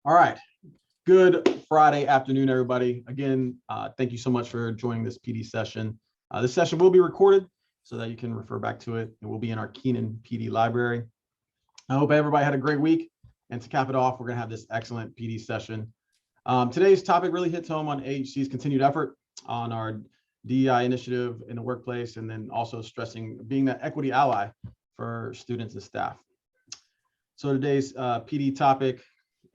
All right. Good Friday afternoon, everybody. Again, thank you so much for joining this PD session. This session will be recorded so that you can refer back to it. It will be in our Keenan PD library. I hope everybody had a great week. And to cap it off, we're going to have this excellent PD session. Today's topic really hits home on AHC's continued effort on our DEI initiative in the workplace, and then also stressing being that equity ally for students and staff. So today's PD topic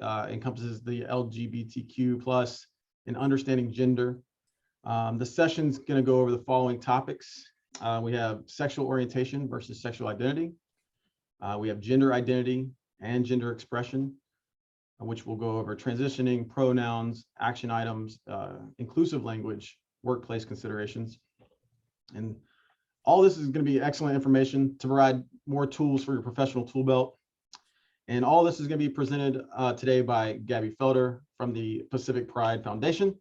encompasses the LGBTQ plus and understanding gender. The session's going to go over the following topics. We have sexual orientation versus sexual identity. We have gender identity and gender expression, which will go over transitioning, pronouns, action items, inclusive language, workplace considerations. And all this is going to be excellent information to provide more tools for your professional tool belt. And all this is going to be presented today by Gabby Felder from the Pacific Pride Foundation.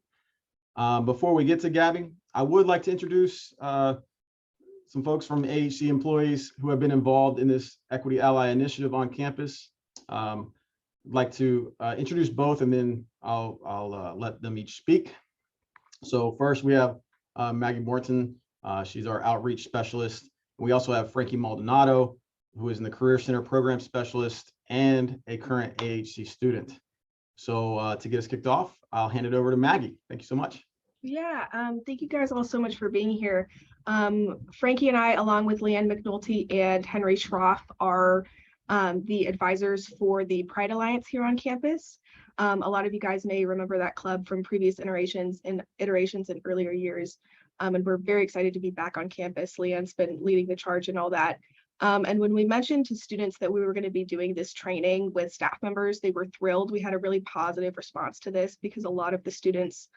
Before we get to Gabby, I would like to introduce some folks from AHC employees who have been involved in this Equity Ally initiative on campus. I'd like to introduce both, and then I'll let them each speak. So first we have Maggie Morton. She's our outreach specialist. We also have Frankie Maldonado, who is in the Career Center program specialist and a current AHC student. So to get us kicked off, I'll hand it over to Maggie. Thank you so much. Yeah, thank you guys all so much for being here. Frankie and I, along with Leanne McNulty and Henry Schroff, are the advisors for the Pride Alliance here on campus. A lot of you guys may remember that club from previous iterations in earlier years. And we're very excited to be back on campus. Leanne's been leading the charge and all that. And when we mentioned to students that we were going to be doing this training with staff members, they were thrilled. We had a really positive response to this because a lot of the students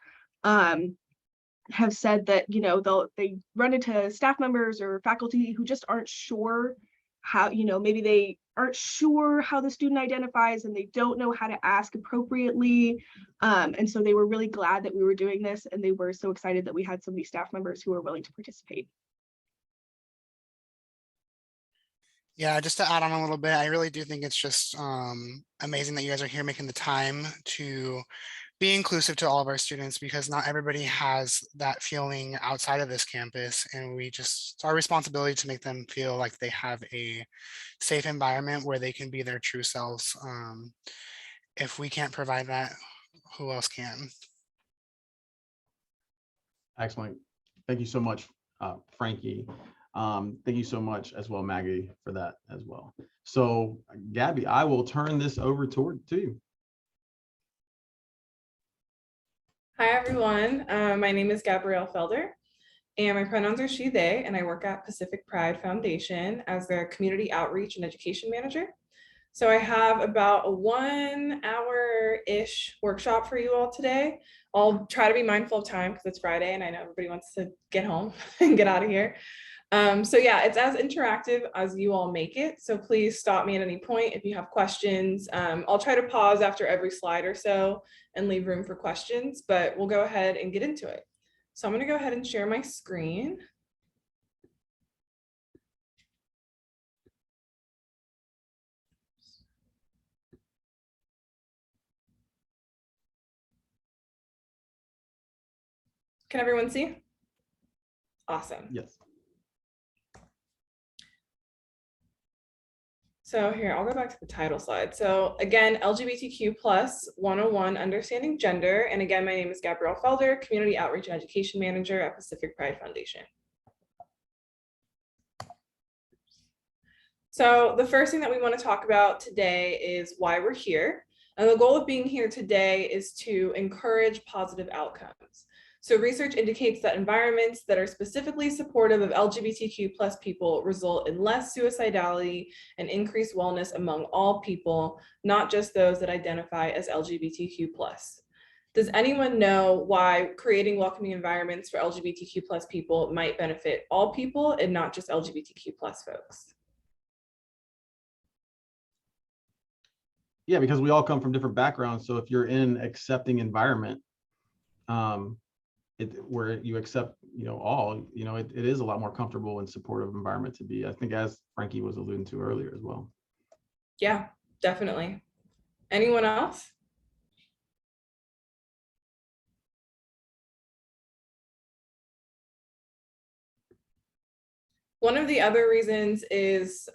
have said that, you know, they run into staff members or faculty who just aren't sure how, you know, maybe they aren't sure how the student identifies and they don't know how to ask appropriately. And so they were really glad that we were doing this, and they were so excited that we had so many staff members who were willing to participate. Yeah, just to add on a little bit, I really do think it's just amazing that you guys are here making the time to be inclusive to all of our students, because not everybody has that feeling outside of this campus. And it's our responsibility to make them feel like they have a safe environment where they can be their true selves. If we can't provide that, who else can? Excellent. Thank you so much, Frankie. Thank you so much as well, Maggie, for that as well. So Gabby, I will turn this over to you. Hi, everyone. My name is Gabrielle Felder, and my pronouns are she, they, and I work at Pacific Pride Foundation as their community outreach and education manager. So I have about a 1 hour-ish workshop for you all today. I'll try to be mindful of time because it's Friday and I know everybody wants to get home and get out of here. So yeah, it's as interactive as you all make it. So please stop me at any point if you have questions. I'll try to pause after every slide or so and leave room for questions, but we'll go ahead and get into it. So I'm going to go ahead and share my screen. Can everyone see? Awesome. Yes. So here, I'll go back to the title slide. So again, LGBTQ plus 101, understanding gender. And again, my name is Gabrielle Felder, Community Outreach and Education Manager at Pacific Pride Foundation. So the first thing that we want to talk about today is why we're here. And the goal of being here today is to encourage positive outcomes. So research indicates that environments that are specifically supportive of LGBTQ plus people result in less suicidality and increased wellness among all people, not just those that identify as LGBTQ plus. Does anyone know why creating welcoming environments for LGBTQ plus people might benefit all people and not just LGBTQ plus folks? Yeah, because we all come from different backgrounds. So if you're in an accepting environment, where you accept, all, it is a lot more comfortable and supportive environment to be, I think, as Frankie was alluding to earlier as well. Yeah, definitely. Anyone else? One of the other reasons is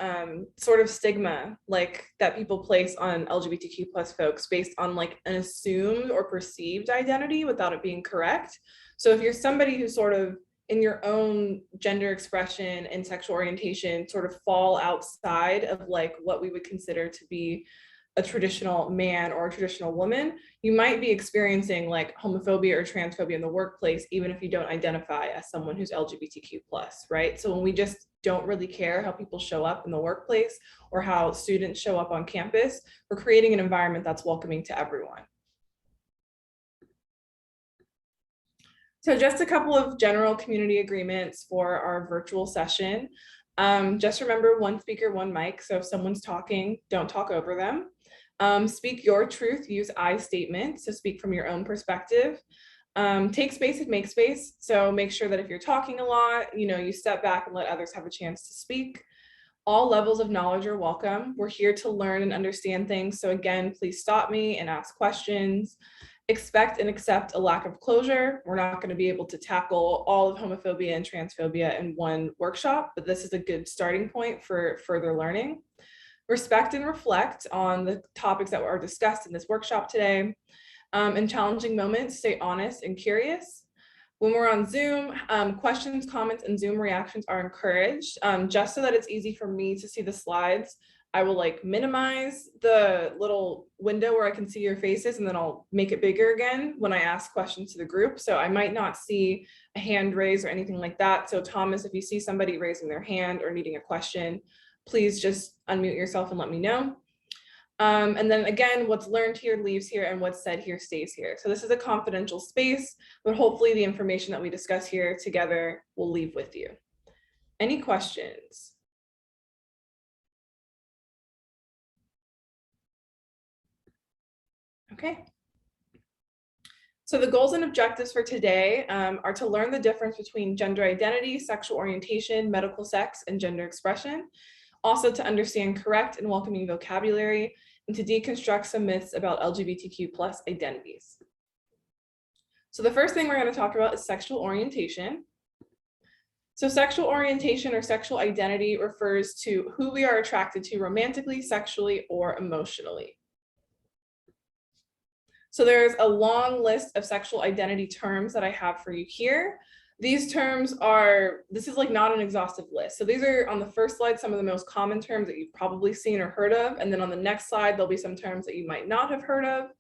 sort of stigma, like that people place on LGBTQ plus folks based on like an assumed or perceived identity without it being correct. So if you're somebody who sort of in your own gender expression and sexual orientation sort of fall outside of like what we would consider to be a traditional man or a traditional woman, you might be experiencing like homophobia or transphobia in the workplace, even if you don't identify as someone who's LGBTQ plus, right? So when we just don't really care how people show up in the workplace or how students show up on campus, we're creating an environment that's welcoming to everyone. So just a couple of general community agreements for our virtual session. Just remember, one speaker, one mic. So if someone's talking, don't talk over them. Speak your truth, use I statements, so speak from your own perspective. Take space and make space. So make sure that if you're talking a lot, you step back and let others have a chance to speak. All levels of knowledge are welcome. We're here to learn and understand things. So again, please stop me and ask questions. Expect and accept a lack of closure. We're not going to be able to tackle all of homophobia and transphobia in one workshop, but this is a good starting point for further learning. Respect and reflect on the topics that were discussed in this workshop today. In challenging moments, stay honest and curious. When we're on Zoom, questions, comments, and Zoom reactions are encouraged. Just so that it's easy for me to see the slides, I will like minimize the little window where I can see your faces, and then I'll make it bigger again when I ask questions to the group. So I might not see a hand raise or anything like that. So Thomas, if you see somebody raising their hand or needing a question, please just unmute yourself and let me know. And then again, what's learned here leaves here, and what's said here stays here. So this is a confidential space, but hopefully the information that we discuss here together will leave with you. Any questions? Okay. So the goals and objectives for today are to learn the difference between gender identity, sexual orientation, medical sex, and gender expression. Also to understand correct and welcoming vocabulary, and to deconstruct some myths about LGBTQ plus identities. So the first thing we're going to talk about is sexual orientation. So sexual orientation or sexual identity refers to who we are attracted to romantically, sexually, or emotionally. So there's a long list of sexual identity terms that I have for you here. These terms this is like not an exhaustive list. So these are on the first slide, some of the most common terms that you've probably seen or heard of. And then on the next slide, there'll be some terms that you might not have heard of.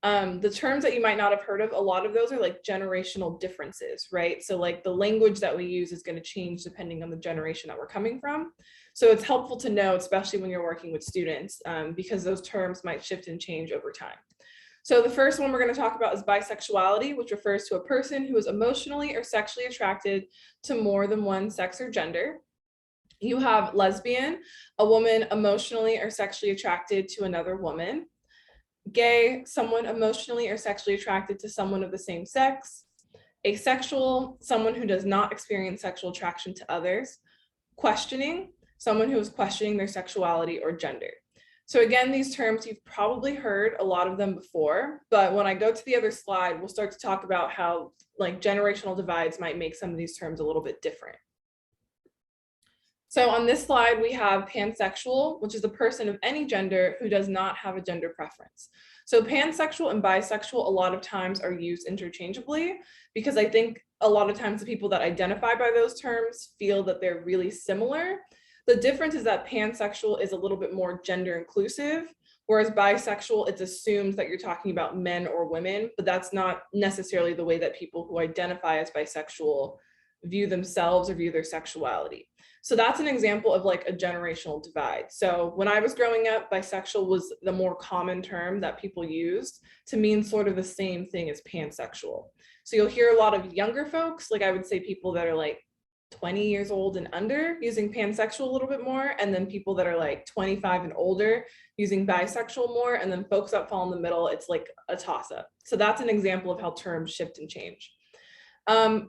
The terms that you might not have heard of, a lot of those are like generational differences, right? So like the language that we use is going to change depending on the generation that we're coming from. So it's helpful to know, especially when you're working with students, because those terms might shift and change over time. So the first one we're going to talk about is bisexuality, which refers to a person who is emotionally or sexually attracted to more than one sex or gender. You have lesbian, a woman emotionally or sexually attracted to another woman. Gay, someone emotionally or sexually attracted to someone of the same sex. Asexual, someone who does not experience sexual attraction to others. Questioning, someone who is questioning their sexuality or gender. So again, these terms, you've probably heard a lot of them before, but when I go to the other slide, we'll start to talk about how like generational divides might make some of these terms a little bit different. So on this slide, we have pansexual, which is a person of any gender who does not have a gender preference. So pansexual and bisexual a lot of times are used interchangeably, because I think a lot of times the people that identify by those terms feel that they're really similar. The difference is that pansexual is a little bit more gender inclusive, whereas bisexual, it's assumed that you're talking about men or women, but that's not necessarily the way that people who identify as bisexual view themselves or view their sexuality. So that's an example of like a generational divide. So when I was growing up, bisexual was the more common term that people used to mean sort of the same thing as pansexual. So you'll hear a lot of younger folks, like I would say people that are like 20 years old and under using pansexual a little bit more, and then people that are like 25 and older using bisexual more, and then folks that fall in the middle, it's like a toss-up. So that's an example of how terms shift and change.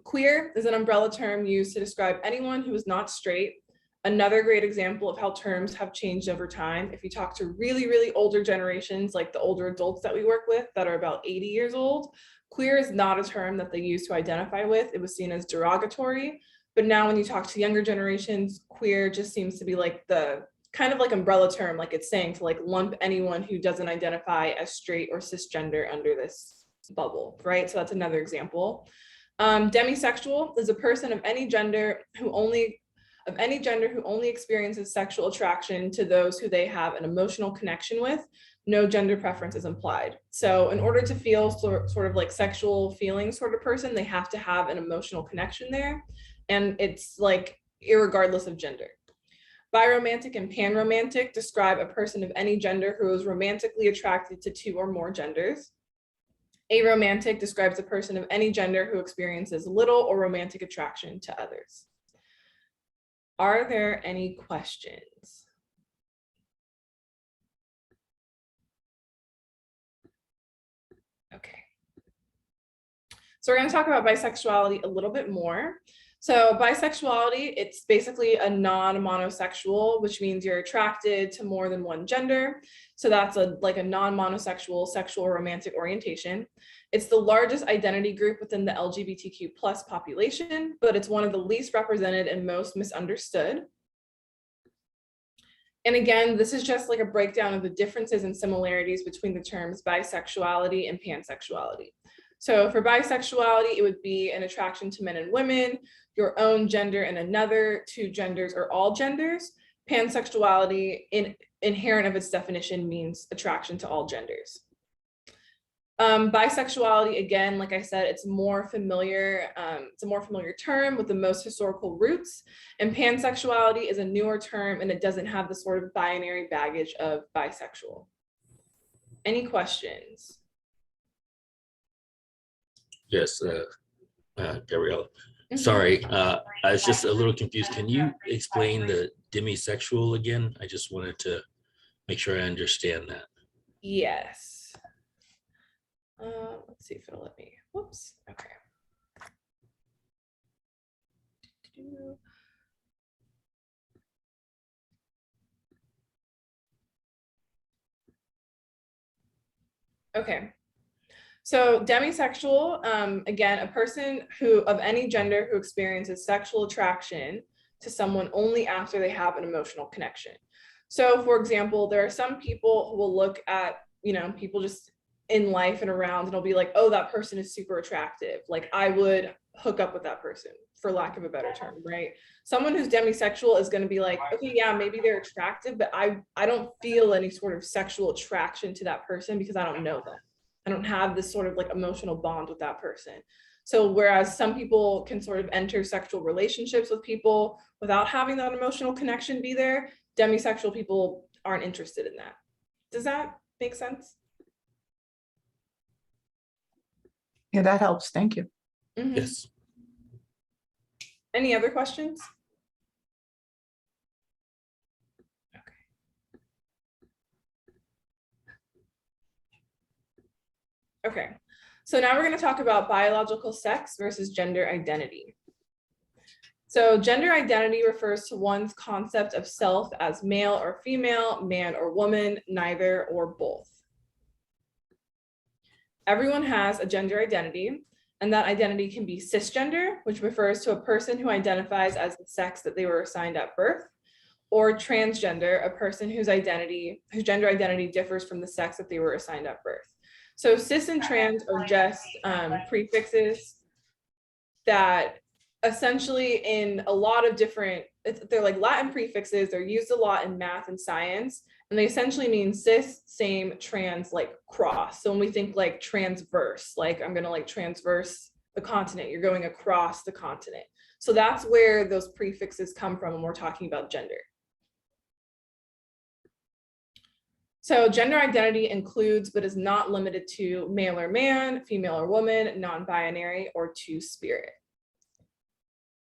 Queer is an umbrella term used to describe anyone who is not straight. Another great example of how terms have changed over time. If you talk to really, really older generations, like the older adults that we work with that are about 80 years old, queer is not a term that they used to identify with. It was seen as derogatory. But now when you talk to younger generations, queer just seems to be like the kind of like umbrella term, like it's saying to like lump anyone who doesn't identify as straight or cisgender under this bubble, right? So that's another example. Demisexual is a person of any gender who only experiences sexual attraction to those who they have an emotional connection with. No gender preference is implied. So in order to feel sort of like sexual feelings sort of person, they have to have an emotional connection there. And it's like irregardless of gender. Biromantic and panromantic describe a person of any gender who is romantically attracted to two or more genders. Aromantic describes a person of any gender who experiences little or romantic attraction to others. Are there any questions? Okay. So we're going to talk about bisexuality a little bit more. So bisexuality, it's basically a non-monosexual, which means you're attracted to more than one gender. So that's like a non-monosexual sexual romantic orientation. It's the largest identity group within the LGBTQ plus population, but it's one of the least represented and most misunderstood. And again, this is just like a breakdown of the differences and similarities between the terms bisexuality and pansexuality. So for bisexuality, it would be an attraction to men and women, your own gender and another, two genders or all genders. Pansexuality, inherent of its definition, means attraction to all genders. Bisexuality, again, like I said, it's a more familiar term with the most historical roots, and pansexuality is a newer term and it doesn't have the sort of binary baggage of bisexual. Any questions? Yes, Gabrielle. Sorry, I was just a little confused. Can you explain the demisexual again? I just wanted to make sure I understand that. Yes. Let's see if it'll let me. Whoops. Okay. Okay. So demisexual, again, a person who of any gender who experiences sexual attraction to someone only after they have an emotional connection. So for example, there are some people who will look at, people just in life and around, and it'll be like, oh, that person is super attractive. Like I would hook up with that person, for lack of a better term, right? Someone who's demisexual is going to be like, okay, yeah, maybe they're attractive, but I don't feel any sort of sexual attraction to that person because I don't know them. I don't have this sort of like emotional bond with that person. So whereas some people can sort of enter sexual relationships with people without having that emotional connection be there, demisexual people aren't interested in that. Does that make sense? Yeah, that helps. Thank you. Mm-hmm. Yes. Any other questions? Okay, so now we're going to talk about biological sex versus gender identity. So gender identity refers to one's concept of self as male or female, man or woman, neither or both. Everyone has a gender identity, and that identity can be cisgender, which refers to a person who identifies as the sex that they were assigned at birth, or transgender, a person whose gender identity differs from the sex that they were assigned at birth. So cis and trans are just prefixes that essentially in a lot of different, they're like Latin prefixes, they're used a lot in math and science, and they essentially mean cis, same, trans, like cross. So when we think like transverse, like I'm gonna like transverse the continent, you're going across the continent. So that's where those prefixes come from when we're talking about gender. So gender identity includes, but is not limited to male or man, female or woman, non-binary, or two-spirit.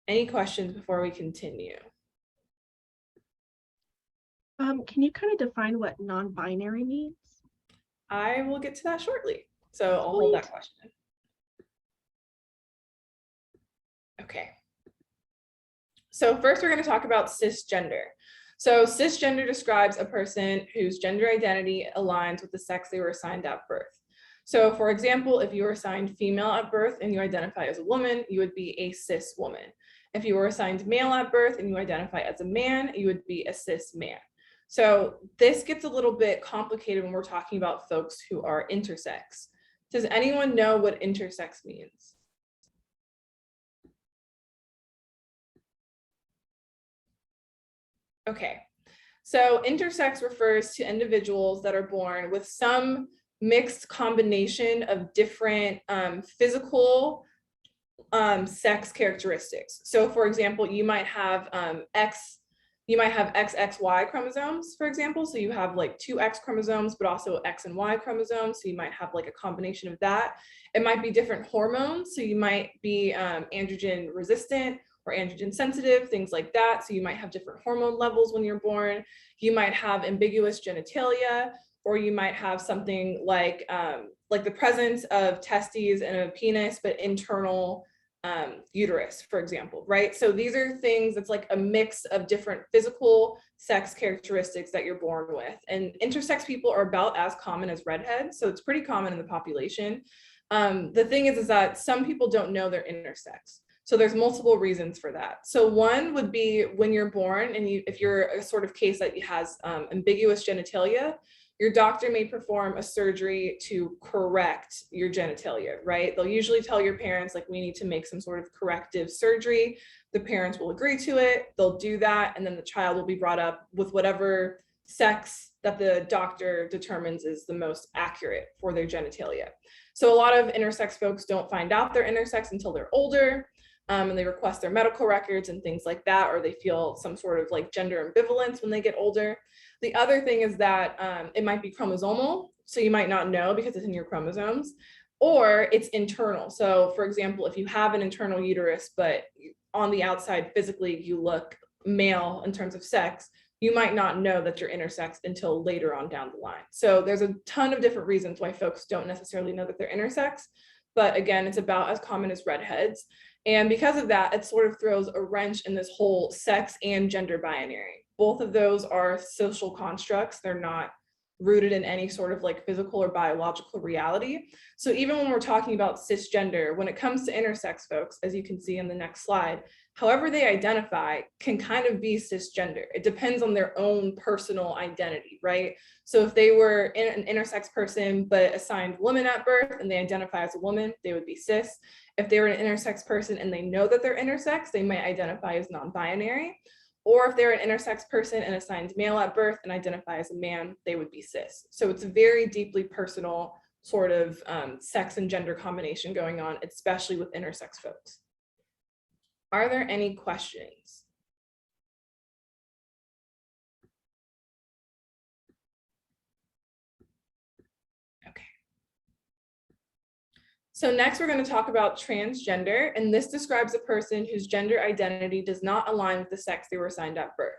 Any questions before we continue? Can you kind of define what non-binary means? I will get to that shortly. So I'll hold that question. Okay. So first we're going to talk about cisgender. So cisgender describes a person whose gender identity aligns with the sex they were assigned at birth. So for example, if you were assigned female at birth and you identify as a woman, you would be a cis woman. If you were assigned male at birth and you identify as a man, you would be a cis man. So this gets a little bit complicated when we're talking about folks who are intersex. Does anyone know what intersex means? Okay, so intersex refers to individuals that are born with some mixed combination of different physical sex characteristics. So for example, you might have XXY chromosomes, for example. So you have like two X chromosomes, but also X and Y chromosomes. So you might have like a combination of that. It might be different hormones. So you might be androgen resistant or androgen sensitive, things like that. So you might have different hormone levels when you're born. You might have ambiguous genitalia, or you might have something like the presence of testes and a penis, but internal uterus, for example, right? So these are things that's like a mix of different physical sex characteristics that you're born with. And intersex people are about as common as redheads. So it's pretty common in the population. The thing is that some people don't know they're intersex. So there's multiple reasons for that. So one would be when you're born and if you're a sort of case that has ambiguous genitalia, your doctor may perform a surgery to correct your genitalia, right? They'll usually tell your parents, like, we need to make some sort of corrective surgery. The parents will agree to it, they'll do that, and then the child will be brought up with whatever sex that the doctor determines is the most accurate for their genitalia. So a lot of intersex folks don't find out they're intersex until they're older. And they request their medical records and things like that, or they feel some sort of like gender ambivalence when they get older. The other thing is that it might be chromosomal, so you might not know because it's in your chromosomes, or it's internal. So for example, if you have an internal uterus, but on the outside physically you look male in terms of sex, you might not know that you're intersex until later on down the line. So there's a ton of different reasons why folks don't necessarily know that they're intersex, but again, it's about as common as redheads. And because of that, it sort of throws a wrench in this whole sex and gender binary. Both of those are social constructs. They're not rooted in any sort of like physical or biological reality. So even when we're talking about cisgender, when it comes to intersex folks, as you can see in the next slide, however they identify can kind of be cisgender. It depends on their own personal identity, right? So if they were an intersex person but assigned woman at birth and they identify as a woman, they would be cis. If they were an intersex person and they know that they're intersex, they might identify as non-binary. Or if they're an intersex person and assigned male at birth and identify as a man, they would be cis. So it's a very deeply personal sort of sex and gender combination going on, especially with intersex folks. Are there any questions? Okay. So next we're going to talk about transgender, and this describes a person whose gender identity does not align with the sex they were assigned at birth.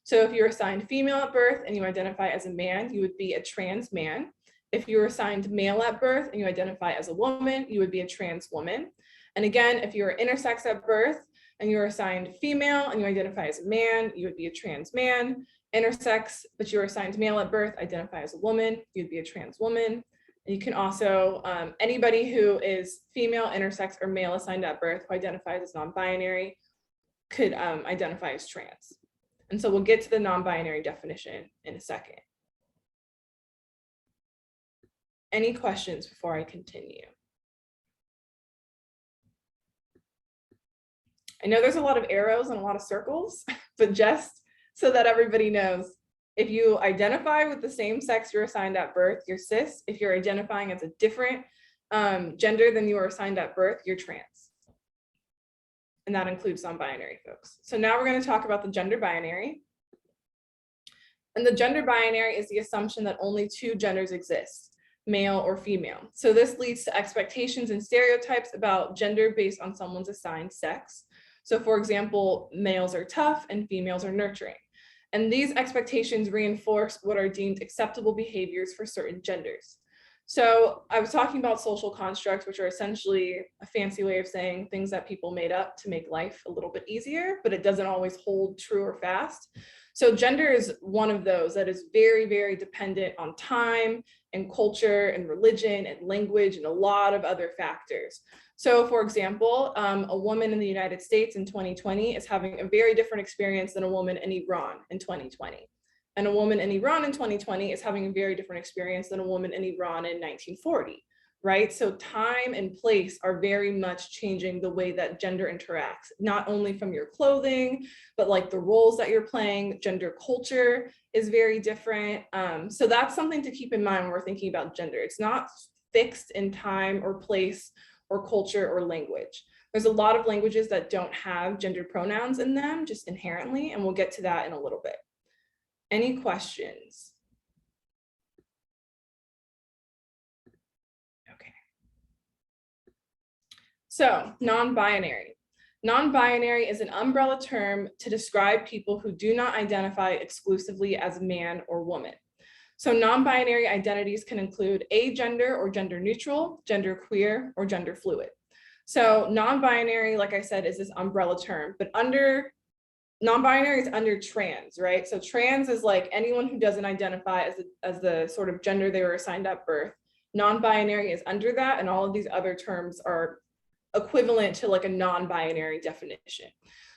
So if you're assigned female at birth and you identify as a man, you would be a trans man. If you were assigned male at birth and you identify as a woman, you would be a trans woman. And again, if you were intersex at birth and you were assigned female and you identify as a man, you would be a trans man. Intersex, but you were assigned male at birth, identify as a woman, you'd be a trans woman. And you can also, anybody who is female, intersex, or male assigned at birth who identifies as non-binary could identify as trans. And so we'll get to the non-binary definition in a second. Any questions before I continue? I know there's a lot of arrows and a lot of circles, but just so that everybody knows, if you identify with the same sex you're assigned at birth, you're cis. If you're identifying as a different gender than you were assigned at birth, you're trans. And that includes non-binary folks. So now we're going to talk about the gender binary. And the gender binary is the assumption that only two genders exist, male or female. So this leads to expectations and stereotypes about gender based on someone's assigned sex. So for example, males are tough and females are nurturing. And these expectations reinforce what are deemed acceptable behaviors for certain genders. So I was talking about social constructs, which are essentially a fancy way of saying things that people made up to make life a little bit easier, but it doesn't always hold true or fast. So gender is one of those that is very, very dependent on time and culture and religion and language and a lot of other factors. So for example, a woman in the United States in 2020 is having a very different experience than a woman in Iran in 2020. And a woman in Iran in 2020 is having a very different experience than a woman in Iran in 1940, right? So time and place are very much changing the way that gender interacts, not only from your clothing, but like the roles that you're playing. Gender culture is very different. So that's something to keep in mind when we're thinking about gender. It's not fixed in time or place or culture or language. There's a lot of languages that don't have gender pronouns in them just inherently, and we'll get to that in a little bit. Any questions? Okay. So, non-binary. Non-binary is an umbrella term to describe people who do not identify exclusively as man or woman. So non-binary identities can include agender or gender neutral, gender queer, or gender fluid. So non-binary, like I said, is this umbrella term, but under non-binary is under trans, right? So trans is like anyone who doesn't identify as the sort of gender they were assigned at birth. Non-binary is under that, and all of these other terms are equivalent to like a non-binary definition.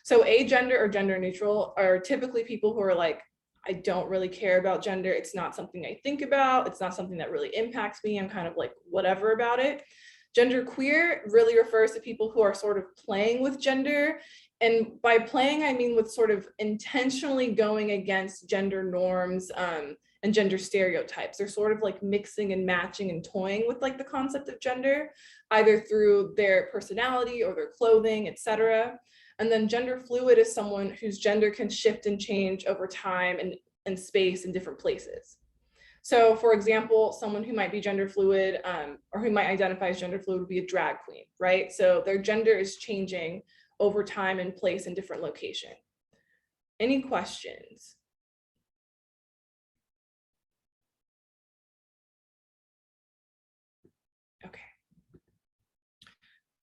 So agender or gender neutral are typically people who are like, I don't really care about gender. It's not something I think about. It's not something that really impacts me. I'm kind of like whatever about it. Gender queer really refers to people who are sort of playing with gender. And by playing, I mean with sort of intentionally going against gender norms and gender stereotypes. They're sort of like mixing and matching and toying with like the concept of gender, either through their personality or their clothing, etc. And then gender fluid is someone whose gender can shift and change over time and space in different places. So for example, someone who might be gender fluid or who might identify as gender fluid would be a drag queen, right? So their gender is changing over time and place in different location. Any questions? Okay.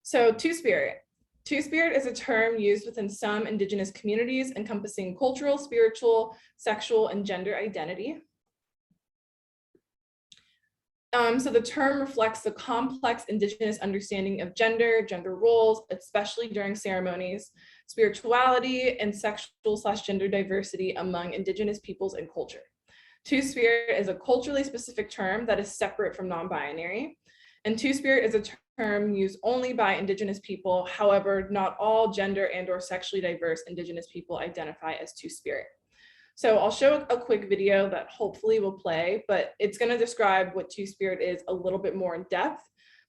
So Two-Spirit. Two-Spirit is a term used within some Indigenous communities encompassing cultural, spiritual, sexual, and gender identity. So the term reflects the complex Indigenous understanding of gender, gender roles, especially during ceremonies, spirituality, and sexual/gender diversity among Indigenous peoples and culture. Two-Spirit is a culturally specific term that is separate from non-binary, and Two-Spirit is a term used only by Indigenous people. However, not all gender and/or sexually diverse Indigenous people identify as Two-Spirit. So I'll show a quick video that hopefully will play, but it's going to describe what Two-Spirit is a little bit more in depth.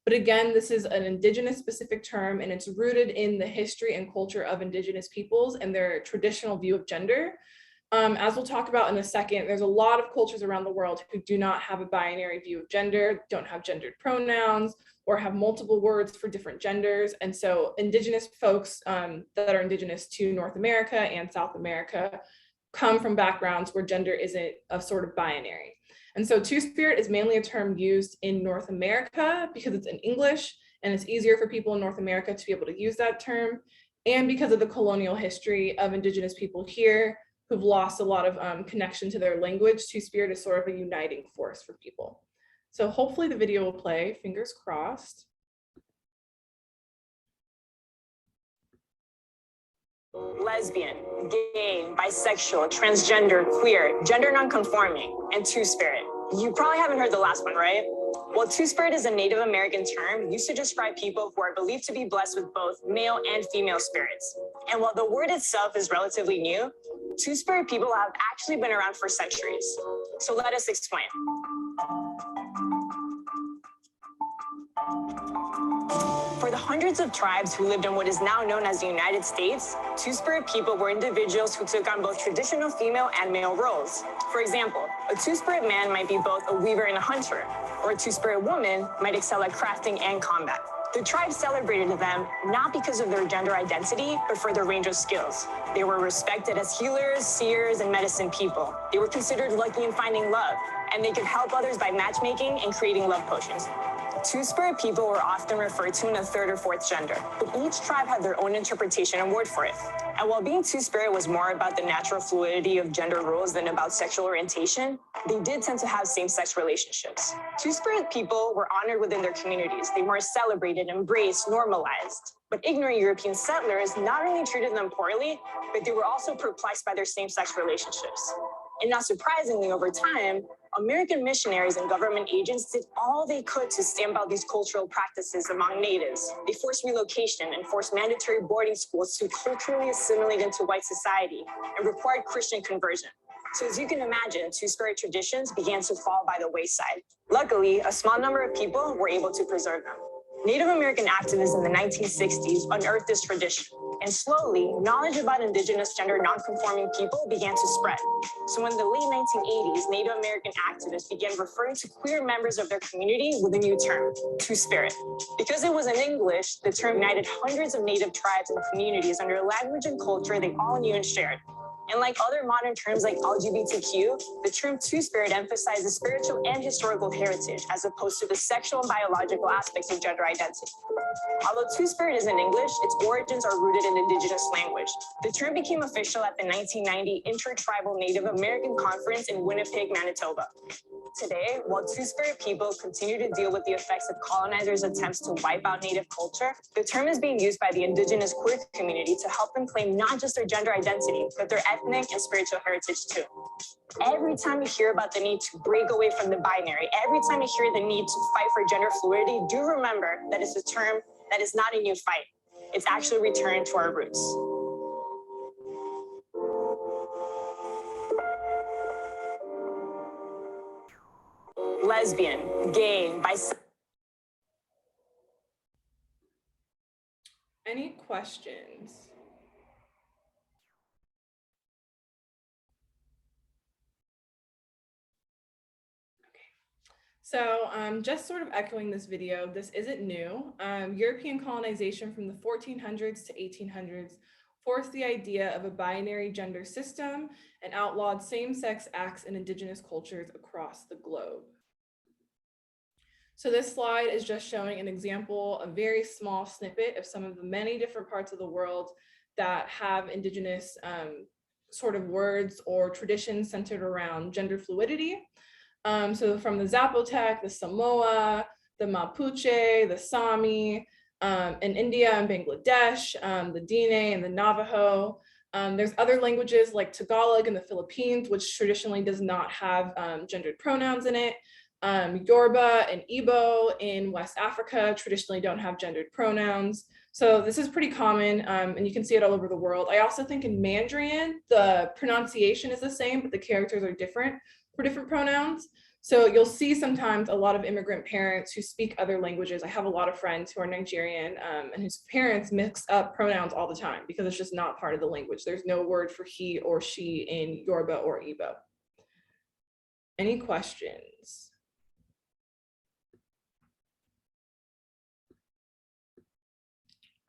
But again, this is an Indigenous specific term, and it's rooted in the history and culture of Indigenous peoples and their traditional view of gender. As we'll talk about in a second, there's a lot of cultures around the world who do not have a binary view of gender, don't have gendered pronouns, or have multiple words for different genders. And so Indigenous folks that are Indigenous to North America and South America come from backgrounds where gender isn't a sort of binary. And so Two-Spirit is mainly a term used in North America because it's in English and it's easier for people in North America to be able to use that term, and because of the colonial history of Indigenous people here who've lost a lot of connection to their language. Two-Spirit is sort of a uniting force for people. So hopefully the video will play, fingers crossed. Lesbian, gay, bisexual, transgender, queer, gender non-conforming, and Two-Spirit. You probably haven't heard the last one, right? Well, Two-Spirit is a Native American term used to describe people who are believed to be blessed with both male and female spirits. And while the word itself is relatively new, Two-Spirit people have actually been around for centuries. So let us explain. For the hundreds of tribes who lived in what is now known as the United States, Two-Spirit people were individuals who took on both traditional female and male roles. For example, a Two-Spirit man might be both a weaver and a hunter, or a Two-Spirit woman might excel at crafting and combat. The tribe celebrated them not because of their gender identity, but for their range of skills. They were respected as healers, seers, and medicine people. They were considered lucky in finding love, and they could help others by matchmaking and creating love potions. Two-spirit people were often referred to in a third or fourth gender, but each tribe had their own interpretation and word for it. And while being two-spirit was more about the natural fluidity of gender roles than about sexual orientation, they did tend to have same-sex relationships. Two-spirit people were honored within their communities. They were celebrated, embraced, normalized. But ignorant European settlers not only treated them poorly, but they were also perplexed by their same-sex relationships. And not surprisingly, over time, American missionaries and government agents did all they could to stamp out these cultural practices among natives. They forced relocation and forced mandatory boarding schools to culturally assimilate into white society and required Christian conversion. So as you can imagine, two-spirit traditions began to fall by the wayside. Luckily, a small number of people were able to preserve them. Native American activists in the 1960s unearthed this tradition, and slowly, knowledge about indigenous gender non-conforming people began to spread. So in the late 1980s, Native American activists began referring to queer members of their community with a new term, two-spirit. Because it was in English, the term united hundreds of Native tribes and communities under a language and culture they all knew and shared. And like other modern terms like LGBTQ, the term two-spirit emphasizes spiritual and historical heritage as opposed to the sexual and biological aspects of gender identity. Although two-spirit is in English, its origins are rooted in indigenous language. The term became official at the 1990 Intertribal Native American Conference in Winnipeg, Manitoba. Today, while two-spirit people continue to deal with the effects of colonizers' attempts to wipe out Native culture, the term is being used by the indigenous queer community to help them claim not just their gender identity, but their ethnic and spiritual heritage too. Every time you hear about the need to break away from the binary, every time you hear the need to fight for gender fluidity, do remember that it's a term that is not a new fight. It's actually a return to our roots. Lesbian, gay, bisexual. Any questions? So just sort of echoing this video, this isn't new. European colonization from the 1400s to 1800s forced the idea of a binary gender system and outlawed same-sex acts in indigenous cultures across the globe. So this slide is just showing an example, a very small snippet of some of the many different parts of the world that have indigenous sort of words or traditions centered around gender fluidity. So from the Zapotec, the Samoa, the Mapuche, the Sami, in India and Bangladesh, the Dine and the Navajo. There's other languages like Tagalog in the Philippines, which traditionally does not have gendered pronouns in it. Yoruba and Igbo in West Africa traditionally don't have gendered pronouns. So this is pretty common, and you can see it all over the world. I also think in Mandarin, the pronunciation is the same, but the characters are different for different pronouns. So you'll see sometimes a lot of immigrant parents who speak other languages. I have a lot of friends who are Nigerian and whose parents mix up pronouns all the time because it's just not part of the language. There's no word for he or she in Yoruba or Igbo. Any questions?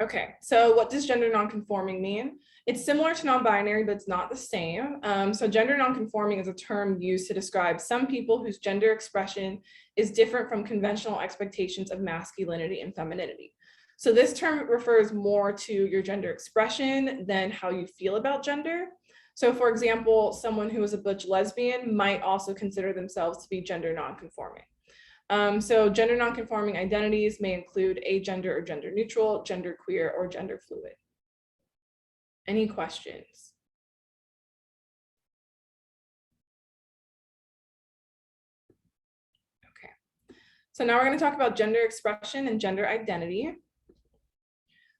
Okay, so what does gender nonconforming mean? It's similar to non-binary, but it's not the same. So gender nonconforming is a term used to describe some people whose gender expression is different from conventional expectations of masculinity and femininity. So this term refers more to your gender expression than how you feel about gender. So for example, someone who is a butch lesbian might also consider themselves to be gender nonconforming. So gender nonconforming identities may include agender or gender neutral, gender queer, or gender fluid. Any questions? Okay, so now we're going to talk about gender expression and gender identity.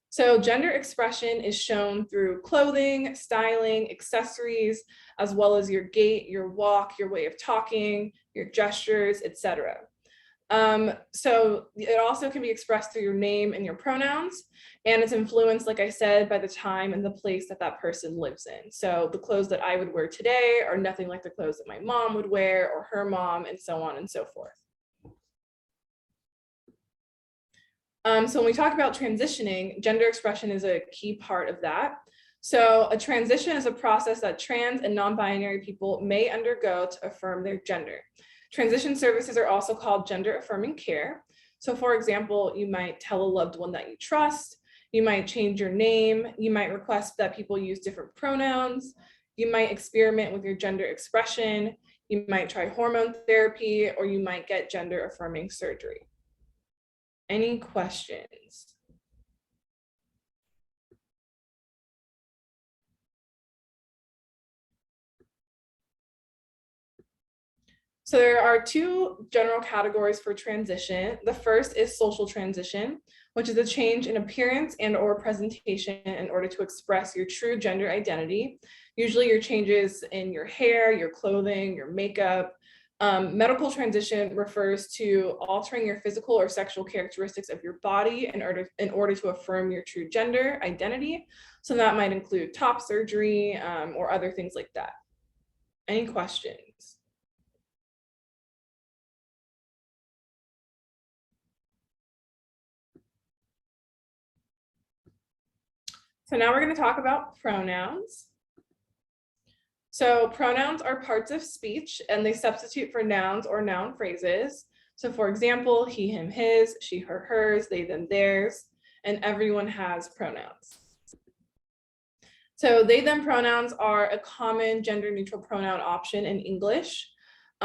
So gender expression is shown through clothing, styling, accessories, as well as your gait, your walk, your way of talking, your gestures, etc. So it also can be expressed through your name and your pronouns, and it's influenced, like I said, by the time and the place that that person lives in. So the clothes that I would wear today are nothing like the clothes that my mom would wear or her mom, and so on and so forth. So when we talk about transitioning, gender expression is a key part of that. So a transition is a process that trans and non-binary people may undergo to affirm their gender. Transition services are also called gender affirming care. So for example, you might tell a loved one that you trust, you might change your name, you might request that people use different pronouns, you might experiment with your gender expression, you might try hormone therapy, or you might get gender affirming surgery. Any questions? So there are two general categories for transition. The first is social transition, which is a change in appearance and or presentation in order to express your true gender identity. Usually your changes in your hair, your clothing, your makeup. Medical transition refers to altering your physical or sexual characteristics of your body in order to affirm your true gender identity. So that might include top surgery or other things like that. Any questions? So now we're going to talk about pronouns. So pronouns are parts of speech and they substitute for nouns or noun phrases. So for example, he, him, his, she, her, hers, they, them, theirs, and everyone has pronouns. So they, them pronouns are a common gender neutral pronoun option in English.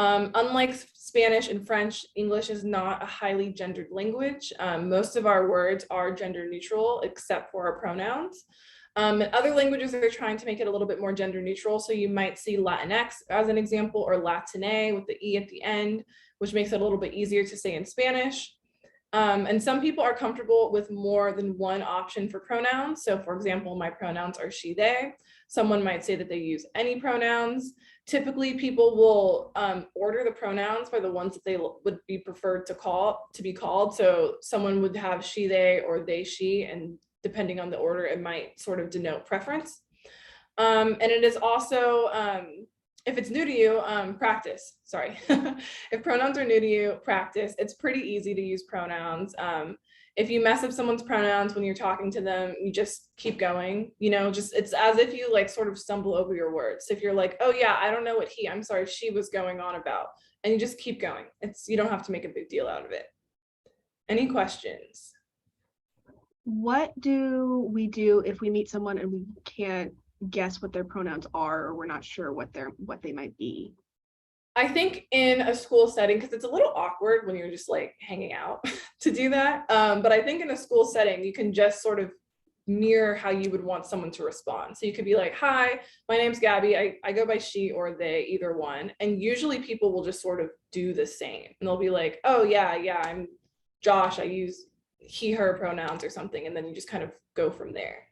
Unlike Spanish and French, English is not a highly gendered language. Most of our words are gender neutral except for our pronouns. In other languages, they're trying to make it a little bit more gender neutral. So you might see Latinx as an example, or Latine with the E at the end, which makes it a little bit easier to say in Spanish. And some people are comfortable with more than one option for pronouns. So for example, my pronouns are she, they. Someone might say that they use any pronouns. Typically, people will order the pronouns by the ones that they would be preferred to be called. So someone would have she, they, or they, she, and depending on the order, it might sort of denote preference. And it is also, if it's new to you, practice, sorry. If pronouns are new to you, practice. It's pretty easy to use pronouns. If you mess up someone's pronouns when you're talking to them, you just keep going, you know, just, it's as if you like sort of stumble over your words. If you're like, oh yeah, I don't know what I'm sorry, she was going on about, and you just keep going. You don't have to make a big deal out of it. Any questions? What do we do if we meet someone and we can't guess what their pronouns are, or we're not sure what they might be? I think in a school setting, because it's a little awkward when you're just like hanging out to do that. But I think in a school setting, you can just sort of mirror how you would want someone to respond. So you could be like, hi, my name's Gabby. I go by she or they, either one. And usually people will just sort of do the same. And they'll be like, oh yeah, I'm Josh. I use he, her pronouns or something. And then you just kind of go from there.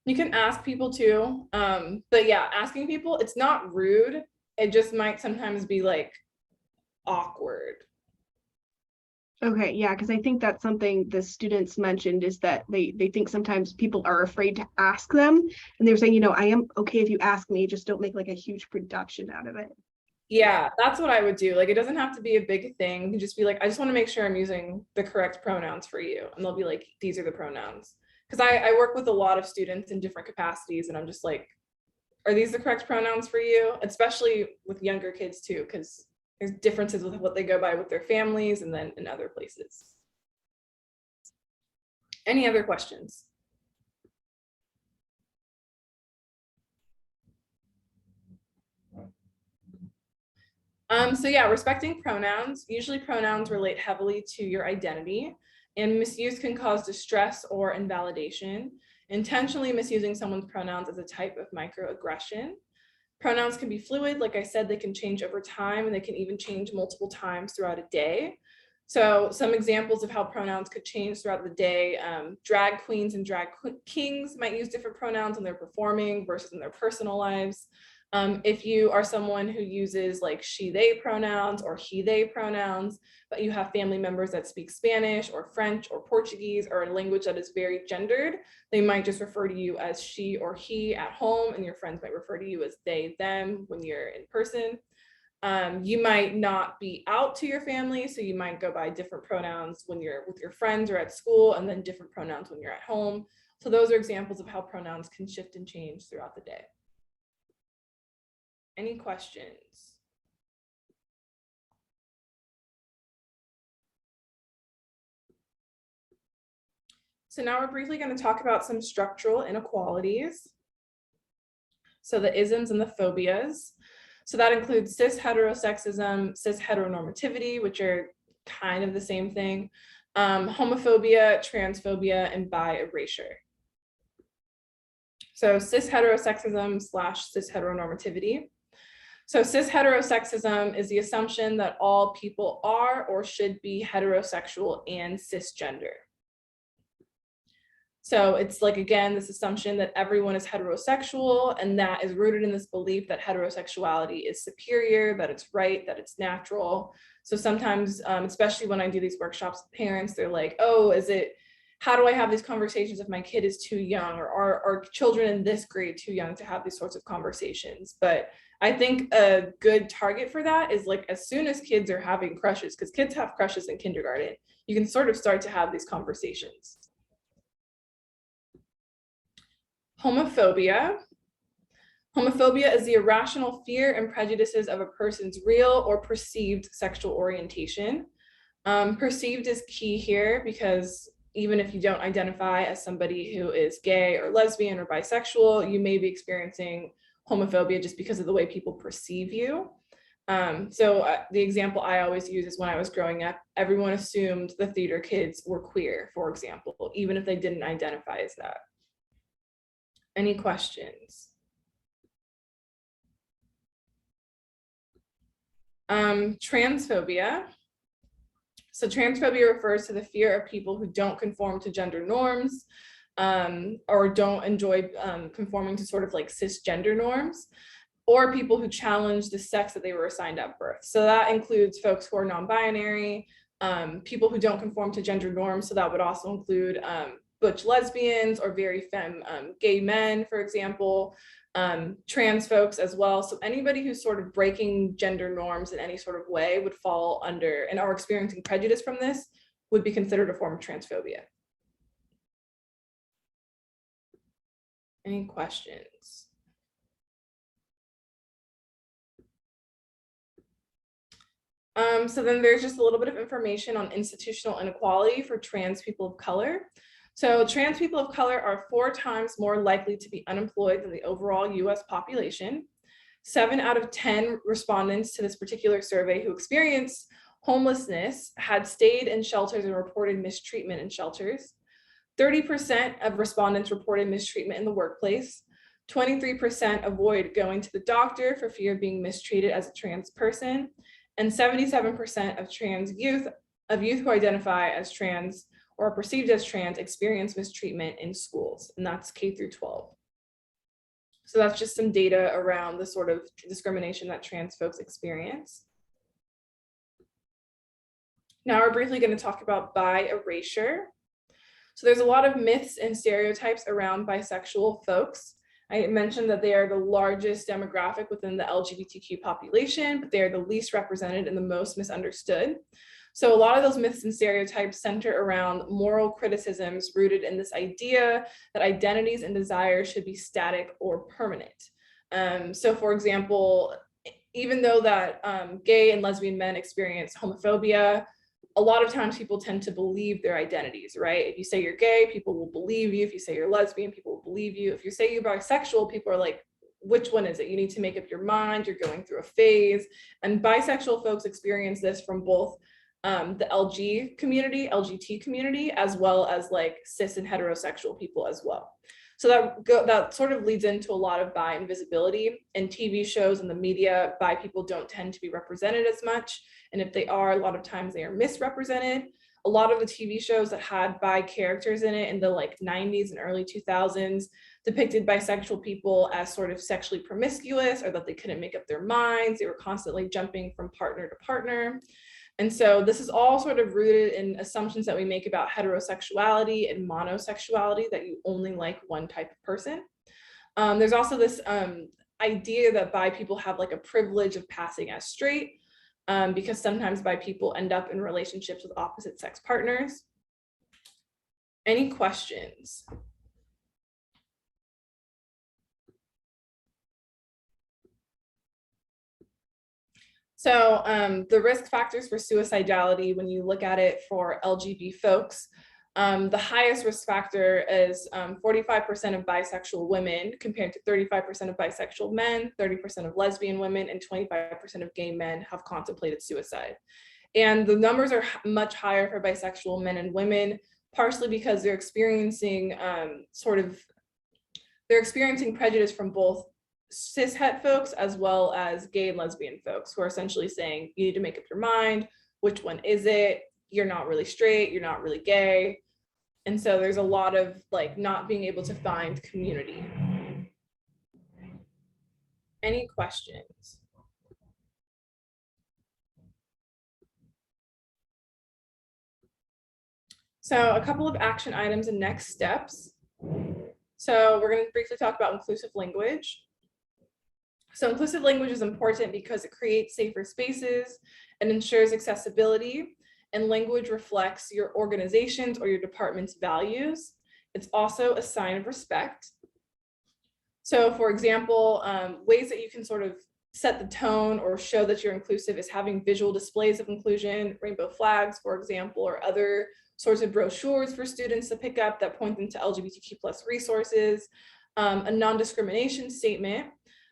You can ask people too, but yeah, asking people, it's not rude. It just might sometimes be like awkward. Okay, yeah, because I think that's something the students mentioned, is that they think sometimes people are afraid to ask them, and they're saying, you know, I am okay if you ask me, just don't make like a huge production out of it. Yeah, that's what I would do. Like, it doesn't have to be a big thing. You can just be like, I just want to make sure I'm using the correct pronouns for you, and they'll be like, these are the pronouns. Because I work with a lot of students in different capacities, and I'm just like, are these the correct pronouns for you? Especially with younger kids too, because there's differences with what they go by with their families and then in other places. Any other questions? So yeah, respecting pronouns. Usually pronouns relate heavily to your identity, and misuse can cause distress or invalidation. Intentionally misusing someone's pronouns is a type of microaggression. Pronouns can be fluid. Like I said, they can change over time, and they can even change multiple times throughout a day. So some examples of how pronouns could change throughout the day: drag queens and drag kings might use different pronouns when they're performing versus in their personal lives. If you are someone who uses like she, they pronouns or he, they pronouns, but you have family members that speak Spanish or French or Portuguese or a language that is very gendered, they might just refer to you as she or he at home, and your friends might refer to you as they, them when you're in person. You might not be out to your family, so you might go by different pronouns when you're with your friends or at school, and then different pronouns when you're at home. So those are examples of how pronouns can shift and change throughout the day. Any questions? So now we're briefly going to talk about some structural inequalities. So the isms and the phobias. So that includes cis heterosexism, cis heteronormativity, which are kind of the same thing, homophobia, transphobia, and bi erasure. So cis heterosexism / cis heteronormativity. So cis heterosexism is the assumption that all people are or should be heterosexual and cisgender. So it's like, again, this assumption that everyone is heterosexual, and that is rooted in this belief that heterosexuality is superior, that it's right, that it's natural. So sometimes, especially when I do these workshops with parents, they're like, oh, how do I have these conversations if my kid is too young, or are children in this grade too young to have these sorts of conversations? But I think a good target for that is like as soon as kids are having crushes, because kids have crushes in kindergarten, you can sort of start to have these conversations. Homophobia. Homophobia is the irrational fear and prejudices of a person's real or perceived sexual orientation. Perceived is key here because even if you don't identify as somebody who is gay or lesbian or bisexual, you may be experiencing homophobia just because of the way people perceive you. The example I always use is when I was growing up, everyone assumed the theater kids were queer, for example, even if they didn't identify as that. Any questions? Transphobia. So transphobia refers to the fear of people who don't conform to gender norms or don't enjoy conforming to sort of like cisgender norms, or people who challenge the sex that they were assigned at birth. So that includes folks who are non-binary, people who don't conform to gender norms. So that would also include butch lesbians or very femme gay men, for example, trans folks as well. So anybody who's sort of breaking gender norms in any sort of way would fall under and are experiencing prejudice from this would be considered a form of transphobia. Any questions? So then there's just a little bit of information on institutional inequality for trans people of color. So trans people of color are 4 times more likely to be unemployed than the overall US population. 7 out of 10 respondents to this particular survey who experienced homelessness had stayed in shelters and reported mistreatment in shelters. 30% of respondents reported mistreatment in the workplace. 23% avoid going to the doctor for fear of being mistreated as a trans person. And 77% of youth who identify as trans or are perceived as trans experience mistreatment in schools, and that's K through 12. So that's just some data around the sort of discrimination that trans folks experience. Now we're briefly going to talk about bi erasure. So there's a lot of myths and stereotypes around bisexual folks. I mentioned that they are the largest demographic within the LGBTQ population, but they are the least represented and the most misunderstood. So a lot of those myths and stereotypes center around moral criticisms rooted in this idea that identities and desires should be static or permanent. So for example, even though that gay and lesbian men experience homophobia, a lot of times people tend to believe their identities, right? If you say you're gay, people will believe you. If you say you're lesbian, people will believe you. If you say you're bisexual, people are like, which one is it? You need to make up your mind. You're going through a phase. And bisexual folks experience this from both the LGT community, as well as like cis and heterosexual people as well. So that sort of leads into a lot of bi invisibility. In TV shows and the media, bi people don't tend to be represented as much. And if they are, a lot of times they are misrepresented. A lot of the TV shows that had bi characters in it in the like 90s and early 2000s depicted bisexual people as sort of sexually promiscuous, or that they couldn't make up their minds. They were constantly jumping from partner to partner. And so this is all sort of rooted in assumptions that we make about heterosexuality and monosexuality, that you only like one type of person. There's also this idea that bi people have like a privilege of passing as straight, because sometimes bi people end up in relationships with opposite sex partners. Any questions? So the risk factors for suicidality, when you look at it for LGB folks, The highest risk factor is 45% of bisexual women compared to 35% of bisexual men, 30% of lesbian women, and 25% of gay men have contemplated suicide. And the numbers are much higher for bisexual men and women, partially because they're experiencing they're experiencing prejudice from both cis-het folks as well as gay and lesbian folks who are essentially saying, you need to make up your mind, which one is it? You're not really straight, you're not really gay. And so there's a lot of like not being able to find community. Any questions? So a couple of action items and next steps. So we're going to briefly talk about inclusive language. So inclusive language is important because it creates safer spaces and ensures accessibility, and language reflects your organization's or your department's values. It's also a sign of respect. So for example, ways that you can sort of set the tone or show that you're inclusive is having visual displays of inclusion, rainbow flags, for example, or other sorts of brochures for students to pick up that point them to LGBTQ+ resources, a non-discrimination statement.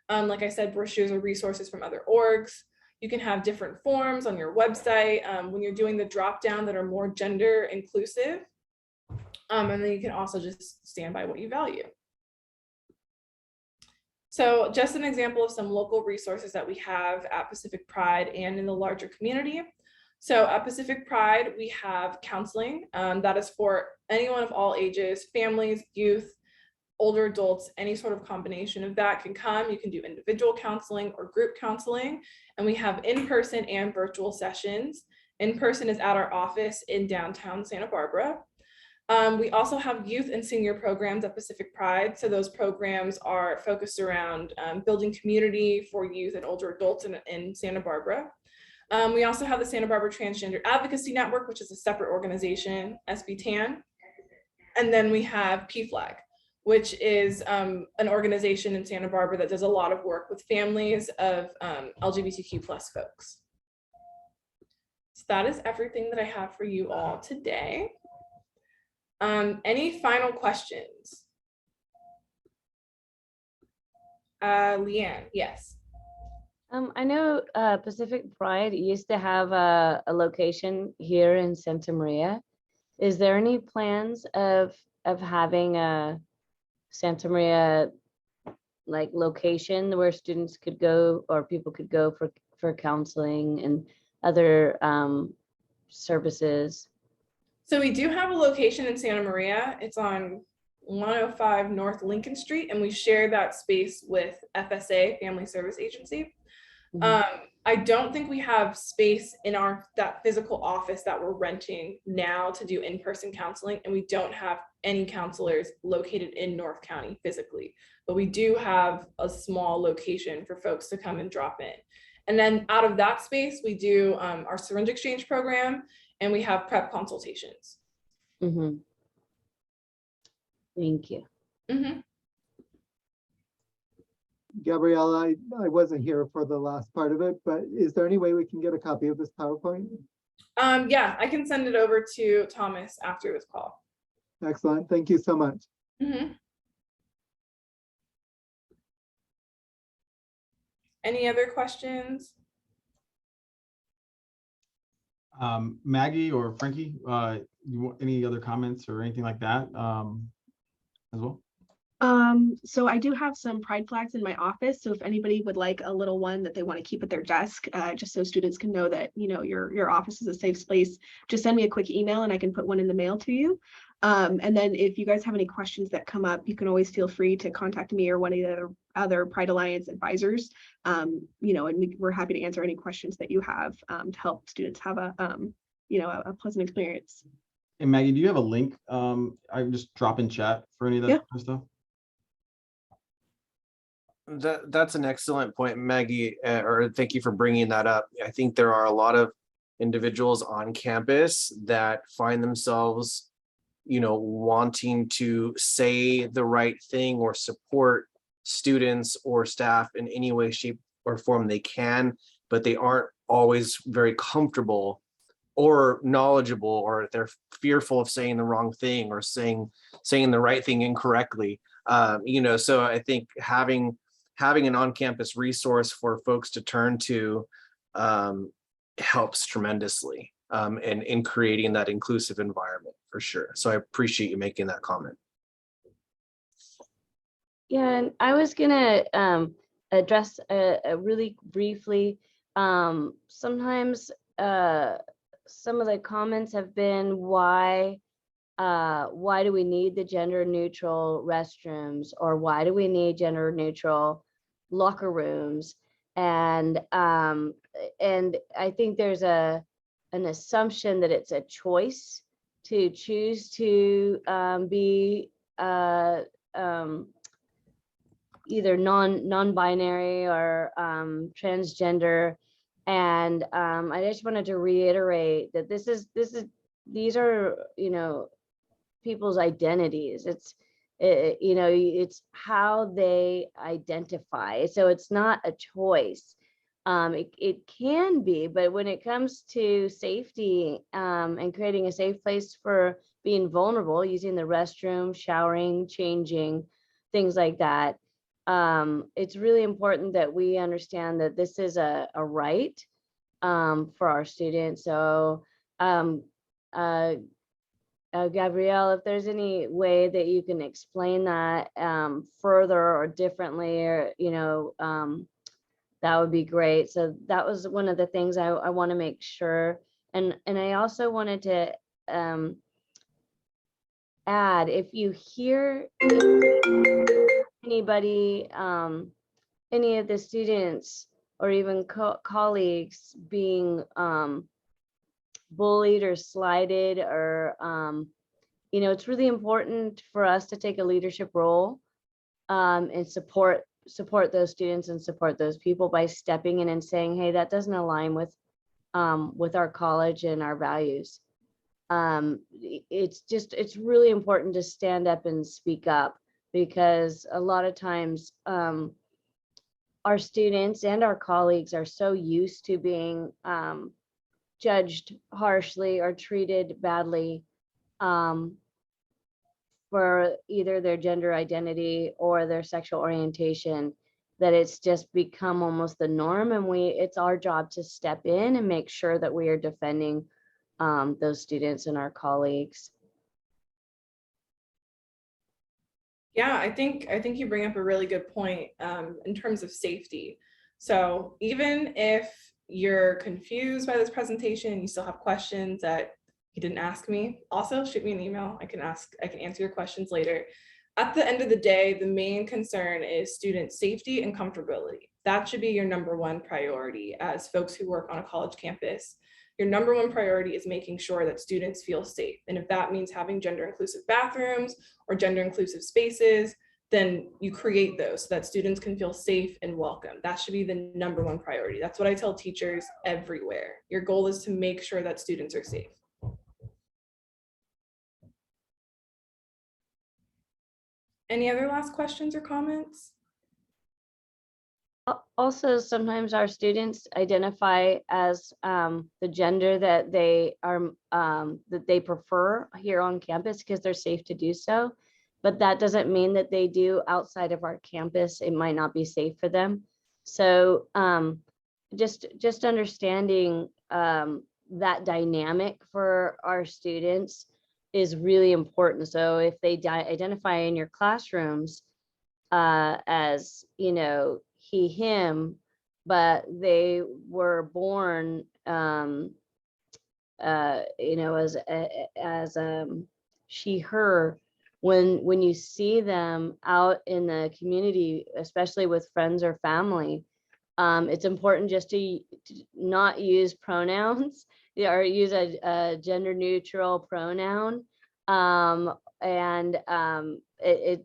Like I said, brochures or resources from other orgs. You can have different forms on your website when you're doing the drop down that are more gender inclusive. And then you can also just stand by what you value. So just an example of some local resources that we have at Pacific Pride and in the larger community. So at Pacific Pride, we have counseling that is for anyone of all ages, families, youth, older adults, any sort of combination of that can come. You can do individual counseling or group counseling. And we have in-person and virtual sessions. In-person is at our office in downtown Santa Barbara. We also have youth and senior programs at Pacific Pride. So those programs are focused around building community for youth and older adults in Santa Barbara. We also have the Santa Barbara Transgender Advocacy Network, which is a separate organization, SBTAN. And then we have PFLAG, which is an organization in Santa Barbara that does a lot of work with families of LGBTQ+ folks. So that is everything that I have for you all today. Any final questions? Leanne, yes. I know Pacific Pride used to have a location here in Santa Maria. Is there any plans of having a Santa Maria like location where students could go or people could go for counseling and other services? So we do have a location in Santa Maria. It's on 105 North Lincoln Street, and we share that space with FSA, Family Service Agency. I don't think we have space in that physical office that we're renting now to do in-person counseling, and we don't have any counselors located in North County physically, but we do have a small location for folks to come and drop in. And then out of that space, we do our syringe exchange program, and we have PrEP consultations. Thank you. Gabrielle, I wasn't here for the last part of it, but is there any way we can get a copy of this PowerPoint? Yeah, I can send it over to Thomas after this call. Excellent. Thank you so much. Any other questions? Maggie or Frankie, you want any other comments or anything like that as well? So I do have some pride flags in my office. So if anybody would like a little one that they want to keep at their desk, just so students can know that, you know, your office is a safe space, just send me a quick email and I can put one in the mail to you. And then if you guys have any questions that come up, you can always feel free to contact me or one of the other Pride Alliance advisors, you know, and we're happy to answer any questions that you have to help students have a, you know, a pleasant experience. And Maggie, do you have a link? I can just drop in chat for any of that kind of stuff. That's an excellent point, Maggie, or thank you for bringing that up. I think there are a lot of individuals on campus that find themselves, you know, wanting to say the right thing or support students or staff in any way, shape, or form they can, but they aren't always very comfortable or knowledgeable, or they're fearful of saying the wrong thing or saying the right thing incorrectly. So I think having an on-campus resource for folks to turn to helps tremendously in creating that inclusive environment, for sure. So I appreciate you making that comment. Yeah, and I was gonna address really briefly. Sometimes some of the comments have been why do we need the gender neutral restrooms, or why do we need gender neutral locker rooms? And I think there's an assumption that it's a choice to choose to be either non-binary or transgender. And I just wanted to reiterate that these are, people's identities. It's how they identify. So it's not a choice. It can be, but when it comes to safety and creating a safe place for being vulnerable, using the restroom, showering, changing, things like that, it's really important that we understand that this is a right for our students. So Gabrielle, if there's any way that you can explain that further or differently, or that would be great. So that was one of the things I want to make sure. And I also wanted to add, if you hear anybody, any of the students or even colleagues being bullied or slighted, or it's really important for us to take a leadership role and support those students and support those people by stepping in and saying, hey, that doesn't align with our college and our values. It's really important to stand up and speak up, because a lot of times our students and our colleagues are so used to being judged harshly or treated badly for either their gender identity or their sexual orientation, that it's just become almost the norm. And it's our job to step in and make sure that we are defending those students and our colleagues. Yeah, I think you bring up a really good point in terms of safety. So even if you're confused by this presentation, you still have questions that you didn't ask me, also shoot me an email. I can answer your questions later. At the end of the day, the main concern is student safety and comfortability. That should be your number one priority as folks who work on a college campus. Your number one priority is making sure that students feel safe. And if that means having gender inclusive bathrooms or gender inclusive spaces, then you create those so that students can feel safe and welcome. That should be the number one priority. That's what I tell teachers everywhere. Your goal is to make sure that students are safe. Any other last questions or comments? Also, sometimes our students identify as the gender that they are that they prefer here on campus because they're safe to do so, but that doesn't mean that they do outside of our campus. It might not be safe for them. So just understanding that dynamic for our students is really important. So if they identify in your classrooms as, he, him, but they were born, as she, her, when you see them out in the community, especially with friends or family, it's important just to not use pronouns or use a gender neutral pronoun, and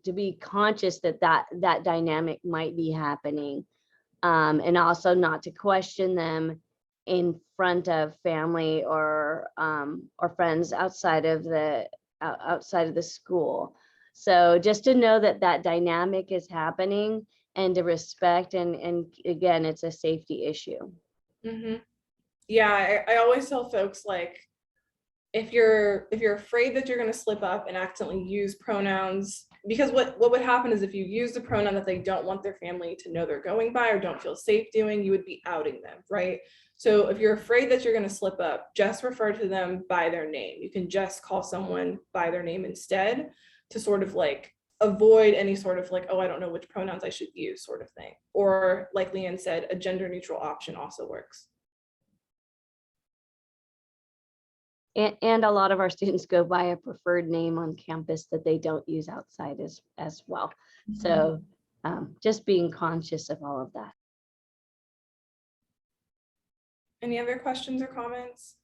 to be conscious that dynamic might be happening, and also not to question them in front of family or friends outside of the school. So just to know that dynamic is happening and to respect, and again, it's a safety issue. Mm-hmm. Yeah, I always tell folks, like, if you're afraid that you're going to slip up and accidentally use pronouns, because what would happen is if you use a pronoun that they don't want their family to know they're going by or don't feel safe doing, you would be outing them, right? So if you're afraid that you're going to slip up, just refer to them by their name. You can just call someone by their name instead, to sort of like avoid any sort of like, oh, I don't know which pronouns I should use sort of thing. Or like Leanne said, a gender neutral option also works. And a lot of our students go by a preferred name on campus that they don't use outside as well. So just being conscious of all of that. Any other questions or comments?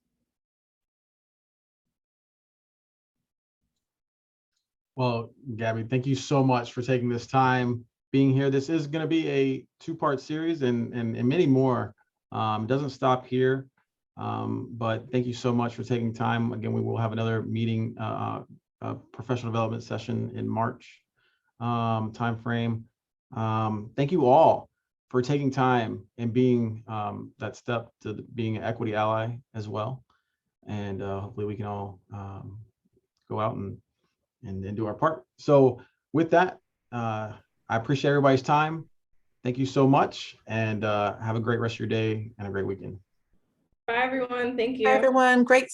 Well, Gabby, thank you so much for taking this time being here. This is going to be a two-part series and many more. It doesn't stop here, but thank you so much for taking time. Again, we will have another meeting, professional development session in March timeframe. Thank you all for taking time and being that step to being an equity ally as well. And hopefully we can all go out and do our part. So with that, I appreciate everybody's time. Thank you so much, and have a great rest of your day and a great weekend. Bye, everyone. Thank you. Hi, everyone. Great